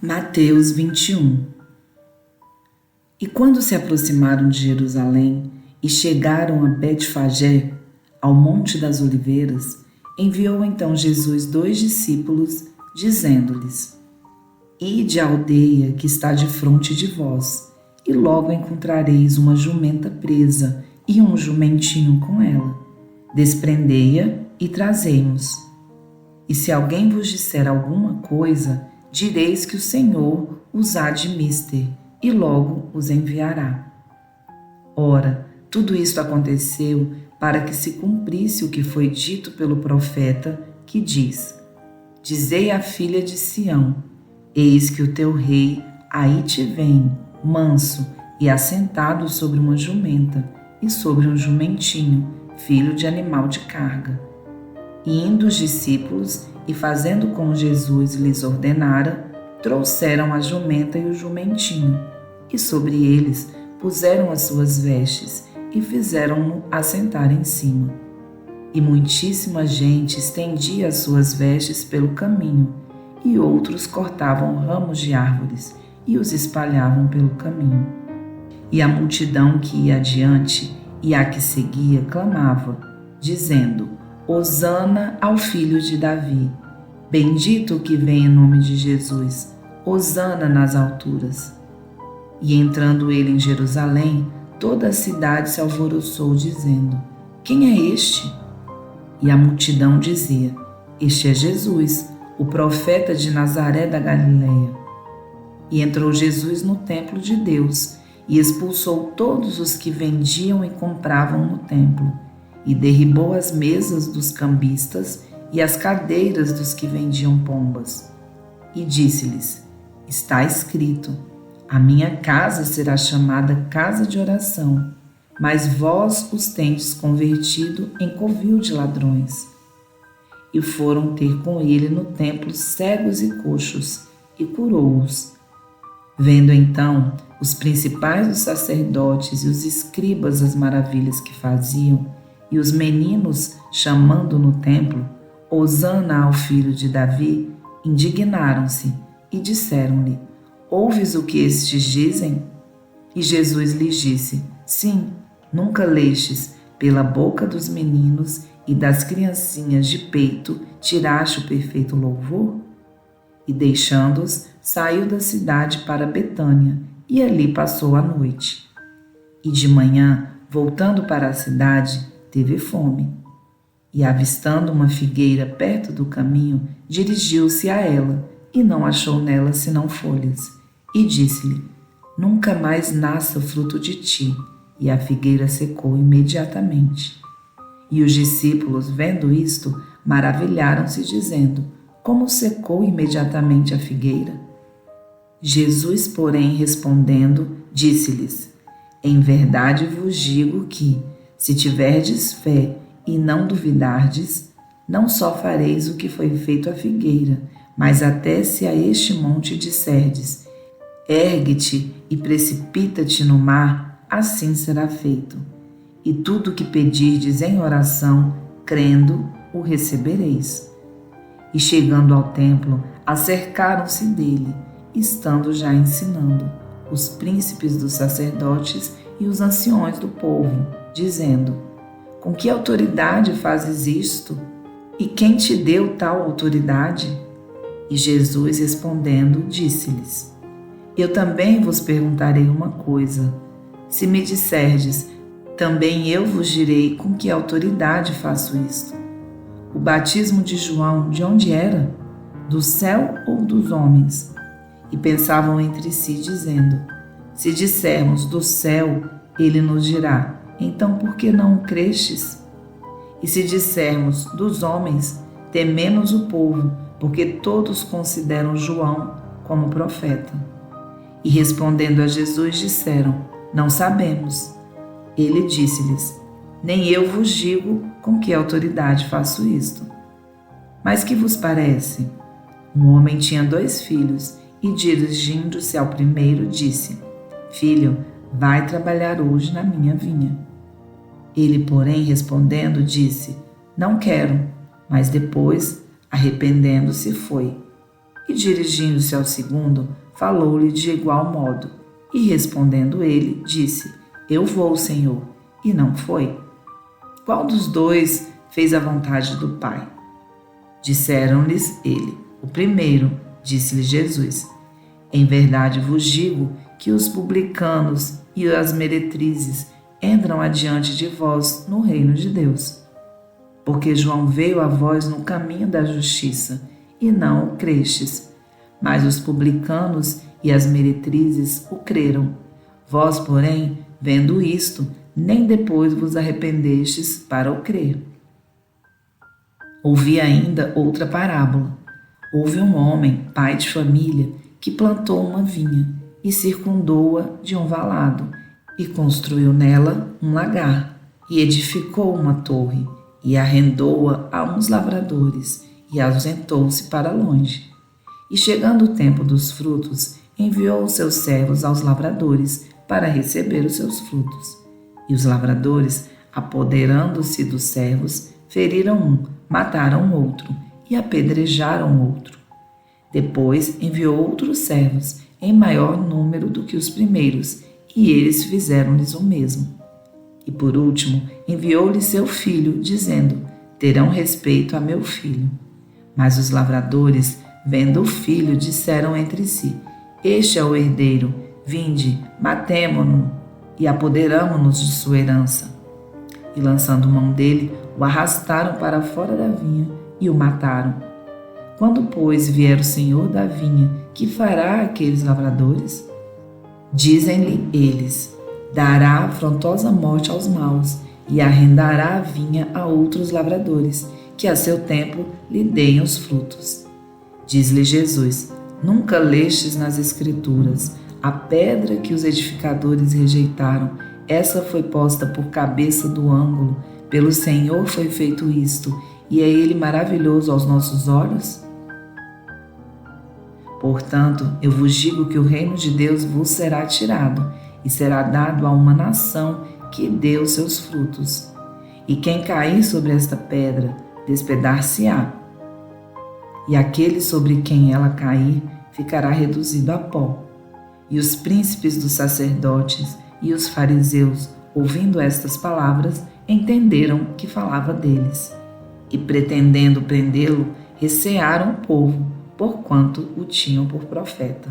Mateus 21. E quando se aproximaram de Jerusalém e chegaram a Betfagé, ao Monte das Oliveiras, enviou então Jesus 2 discípulos, dizendo-lhes: Ide à aldeia que está defronte de vós, e logo encontrareis uma jumenta presa e um jumentinho com ela. Desprendei-a e trazei-mos. E se alguém vos disser alguma coisa, direis que o Senhor os há de mister, e logo os enviará. Ora, tudo isto aconteceu para que se cumprisse o que foi dito pelo profeta, que diz: Dizei à filha de Sião: Eis que o teu rei aí te vem, manso e assentado sobre uma jumenta e sobre um jumentinho, filho de animal de carga. E indo os discípulos e fazendo como Jesus lhes ordenara, trouxeram a jumenta e o jumentinho, e sobre eles puseram as suas vestes e fizeram-no assentar em cima. E muitíssima gente estendia as suas vestes pelo caminho, e outros cortavam ramos de árvores e os espalhavam pelo caminho. E a multidão que ia adiante e a que seguia clamava, dizendo: Hosana ao filho de Davi. Bendito o que vem em nome de Jesus. Hosana nas alturas. E entrando ele em Jerusalém, toda a cidade se alvoroçou, dizendo: Quem é este? E a multidão dizia: Este é Jesus, o profeta de Nazaré da Galileia. E entrou Jesus no templo de Deus, e expulsou todos os que vendiam e compravam no templo, e derribou as mesas dos cambistas e as cadeiras dos que vendiam pombas. E disse-lhes: Está escrito: A minha casa será chamada casa de oração, mas vós os tendes convertido em covil de ladrões. E foram ter com ele no templo cegos e coxos, e curou-os. Vendo então os principais dos sacerdotes e os escribas as maravilhas que faziam, e os meninos chamando no templo: Hosana ao filho de Davi, indignaram-se e disseram-lhe: Ouves o que estes dizem? E Jesus lhes disse: Sim, nunca lestes: pela boca dos meninos e das criancinhas de peito tiraste o perfeito louvor? E deixando-os, saiu da cidade para Betânia, e ali passou a noite. E de manhã, voltando para a cidade, teve fome. E avistando uma figueira perto do caminho, dirigiu-se a ela, e não achou nela senão folhas. E disse-lhe: Nunca mais nasça fruto de ti. E a figueira secou imediatamente. E os discípulos, vendo isto, maravilharam-se, dizendo: Como secou imediatamente a figueira? Jesus, porém, respondendo, disse-lhes: Em verdade vos digo que, se tiverdes fé e não duvidardes, não só fareis o que foi feito à figueira, mas até se a este monte disserdes: Ergue-te e precipita-te no mar, assim será feito. E tudo o que pedirdes em oração, crendo, o recebereis. E chegando ao templo, acercaram-se dele, estando já ensinando, os príncipes dos sacerdotes e os anciões do povo, dizendo: Com que autoridade fazes isto? E quem te deu tal autoridade? E Jesus respondendo, disse-lhes: Eu também vos perguntarei uma coisa. Se me disserdes, também eu vos direi com que autoridade faço isto. O batismo de João, de onde era? Do céu ou dos homens? E pensavam entre si, dizendo: Se dissermos do céu, ele nos dirá: Então por que não o crestes? E se dissermos dos homens, tememos o povo, porque todos consideram João como profeta. E respondendo a Jesus, disseram: Não sabemos. Ele disse-lhes: Nem eu vos digo com que autoridade faço isto. Mas que vos parece? Um homem tinha 2 filhos, e dirigindo-se ao primeiro, disse: Filho, vai trabalhar hoje na minha vinha. Ele, porém, respondendo, disse: Não quero. Mas depois, arrependendo-se, foi. E dirigindo-se ao segundo, falou-lhe de igual modo. E respondendo ele, disse: Eu vou, Senhor. E não foi. Qual dos dois fez a vontade do Pai? Disseram-lhes ele: O primeiro. Disse-lhe Jesus: Em verdade vos digo que os publicanos e as meretrizes entram adiante de vós no reino de Deus. Porque João veio a vós no caminho da justiça, e não o crestes, mas os publicanos e as meretrizes o creram. Vós, porém, vendo isto, nem depois vos arrependestes para o crer. Ouvi ainda outra parábola. Houve um homem, pai de família, que plantou uma vinha e circundou-a de um valado, e construiu nela um lagar, e edificou uma torre, e arrendou-a a uns lavradores, e ausentou-se para longe. E chegando o tempo dos frutos, enviou os seus servos aos lavradores para receber os seus frutos. E os lavradores, apoderando-se dos servos, feriram um, mataram outro e apedrejaram outro. Depois enviou outros servos, em maior número do que os primeiros, e eles fizeram-lhes o mesmo. E por último enviou-lhe seu filho, dizendo: Terão respeito a meu filho. Mas os lavradores, vendo o filho, disseram entre si: Este é o herdeiro, vinde, matemo-no e apoderamo-nos de sua herança. E lançando mão dele, o arrastaram para fora da vinha e o mataram. Quando, pois, vier o senhor da vinha, que fará aqueles lavradores? Dizem-lhe eles: Dará afrontosa morte aos maus e arrendará a vinha a outros lavradores, que a seu tempo lhe deem os frutos. Diz-lhe Jesus: Nunca lestes nas Escrituras: a pedra que os edificadores rejeitaram, essa foi posta por cabeça do ângulo. Pelo Senhor foi feito isto, e é ele maravilhoso aos nossos olhos? Portanto, eu vos digo que o reino de Deus vos será tirado, e será dado a uma nação que dê os seus frutos. E quem cair sobre esta pedra, despedar-se-á. E aquele sobre quem ela cair, ficará reduzido a pó. E os príncipes dos sacerdotes e os fariseus, ouvindo estas palavras, entenderam que falava deles. E pretendendo prendê-lo, recearam o povo, porquanto o tinham por profeta.